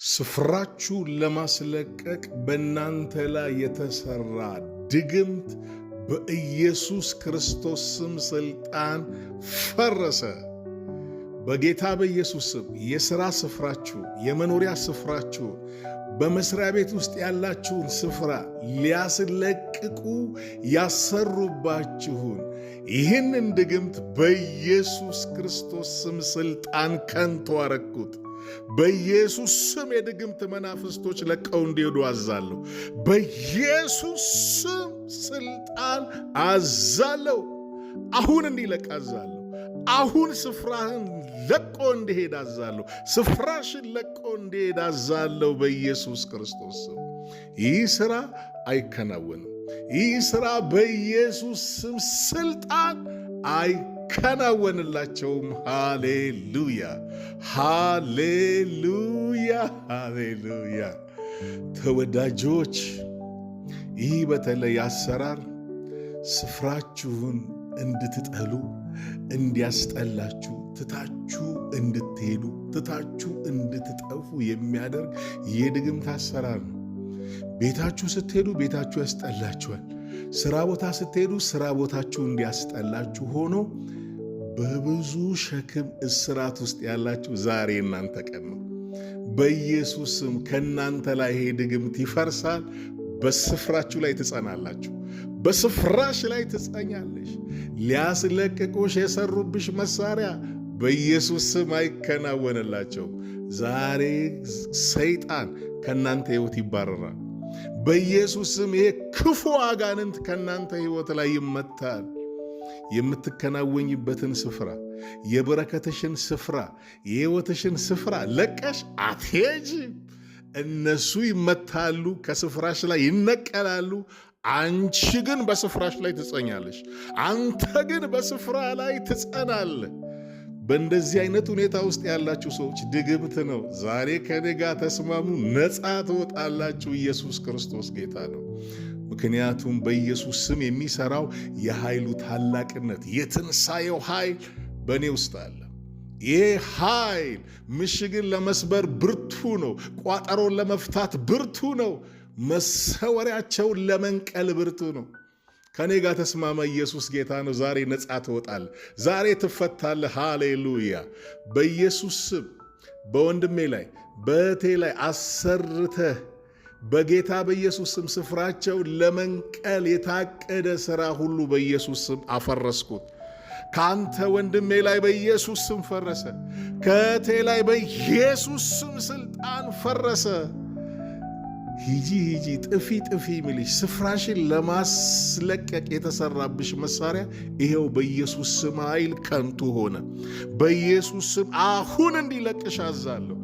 ስፍራችሁ ለማስለቀቅ በእናንተ ላይ የተሰራ ድግምት በኢየሱስ ክርስቶስ ስም ስልጣን ፈረሰ። በጌታ በኢየሱስ ስም የሥራ ስፍራችሁ፣ የመኖሪያ ስፍራችሁ፣ በመስሪያ ቤት ውስጥ ያላችሁን ስፍራ ሊያስለቅቁ ያሰሩባችሁን ይህንን ድግምት በኢየሱስ ክርስቶስ ስም ስልጣን ከንቱ አረኩት። በኢየሱስ ስም የድግምት መናፍስቶች ለቀው እንዲሄዱ አዛለሁ። በኢየሱስ ስም ስልጣን አዛለሁ። አሁን እንዲለቅ አዛለሁ። አሁን ስፍራህን ለቆ እንዲሄድ አዛለሁ። ስፍራሽን ለቆ እንዲሄድ አዛለሁ በኢየሱስ ክርስቶስ ስም። ይህ ሥራ አይከናወንም። ይህ ሥራ በኢየሱስ ስም ስልጣን አይከናወንላቸውም። ሃሌሉያ፣ ሃሌሉያ፣ ሃሌሉያ። ተወዳጆች፣ ይህ በተለይ አሰራር ስፍራችሁን እንድትጠሉ፣ እንዲያስጠላችሁ፣ ትታችሁ እንድትሄዱ፣ ትታችሁ እንድትጠፉ የሚያደርግ የድግምት አሰራር ነው። ቤታችሁ ስትሄዱ ቤታችሁ ያስጠላችኋል። ሥራ ቦታ ስትሄዱ ሥራ ቦታችሁ እንዲያስጠላችሁ ሆኖ በብዙ ሸክም እስራት ውስጥ ያላችሁ ዛሬ እናንተ ቀን ነው። በኢየሱስ ስም ከእናንተ ላይ ይሄ ድግምት ይፈርሳል። በስፍራችሁ ላይ ትጸናላችሁ። በስፍራሽ ላይ ትጸኛለሽ። ሊያስለቅቁሽ የሰሩብሽ መሳሪያ በኢየሱስ ስም አይከናወንላቸው። ዛሬ ሰይጣን ከእናንተ ሕይወት ይባረራል። በኢየሱስ ስም ይሄ ክፉ አጋንንት ከእናንተ ሕይወት ላይ ይመታል። የምትከናወኝበትን ስፍራ፣ የበረከትሽን ስፍራ፣ የሕይወትሽን ስፍራ ለቀሽ አትሄጂም። እነሱ ይመታሉ፣ ከስፍራሽ ላይ ይነቀላሉ። አንቺ ግን በስፍራሽ ላይ ትጸኛለሽ። አንተ ግን በስፍራ ላይ ትጸናለህ። በእንደዚህ አይነት ሁኔታ ውስጥ ያላችሁ ሰዎች ድግምት ነው። ዛሬ ከኔ ጋር ተስማሙ፣ ነፃ ትወጣላችሁ። ኢየሱስ ክርስቶስ ጌታ ነው። ምክንያቱም በኢየሱስ ስም የሚሰራው የኃይሉ ታላቅነት፣ የትንሣኤው ኃይል በእኔ ውስጥ አለ። ይህ ኃይል ምሽግን ለመስበር ብርቱ ነው። ቋጠሮን ለመፍታት ብርቱ ነው። መሰወሪያቸውን ለመንቀል ብርቱ ነው። ከኔ ጋር ተስማማ። ኢየሱስ ጌታ ነው። ዛሬ ነፃ ትወጣለህ። ዛሬ ትፈታለህ። ሃሌሉያ። በኢየሱስ ስም በወንድሜ ላይ በእህቴ ላይ አሰርተህ በጌታ በኢየሱስ ስም ስፍራቸውን ለመንቀል የታቀደ ሥራ ሁሉ በኢየሱስ ስም አፈረስኩት። ከአንተ ወንድሜ ላይ በኢየሱስ ስም ፈረሰ። ከእህቴ ላይ በኢየሱስ ስም ስልጣን ፈረሰ። ሂጂ ሂጂ፣ ጥፊ ጥፊ የሚልሽ ስፍራሽን ለማስለቀቅ የተሰራብሽ መሳሪያ ይሄው በኢየሱስ ስም ኃይል ከንቱ ሆነ። በኢየሱስ ስም አሁን እንዲለቅሽ አዛለሁ።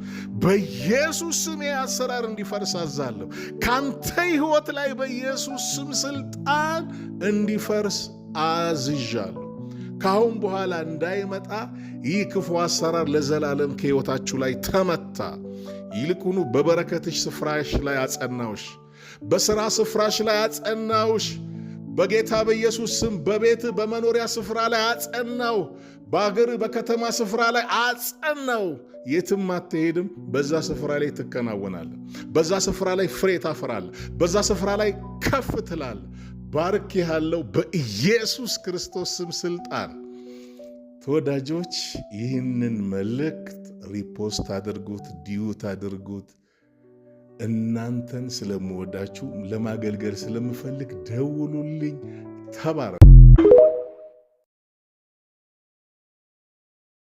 በኢየሱስ ስም ይህ አሰራር እንዲፈርስ አዛለሁ። ካንተ ሕይወት ላይ በኢየሱስ ስም ስልጣን እንዲፈርስ አዝዣለሁ። ከአሁን በኋላ እንዳይመጣ ይህ ክፉ አሰራር ለዘላለም ከሕይወታችሁ ላይ ተመታ። ይልቁኑ በበረከትሽ ስፍራሽ ላይ አጸናውሽ። በሥራ ስፍራሽ ላይ አጸናውሽ። በጌታ በኢየሱስ ስም በቤት በመኖሪያ ስፍራ ላይ አጸናው። በአገር በከተማ ስፍራ ላይ አጸናው። የትም አትሄድም። በዛ ስፍራ ላይ ትከናወናለህ። በዛ ስፍራ ላይ ፍሬ ታፈራለህ። በዛ ስፍራ ላይ ከፍ ትላለህ። ባርኬሃለሁ በኢየሱስ ክርስቶስ ስም ስልጣን። ተወዳጆች፣ ይህንን መልእክት ሪፖስት አድርጉት፣ ዲዩት አድርጉት። እናንተን ስለምወዳችሁ ለማገልገል ስለምፈልግ ደውሉልኝ። ተባረኩ።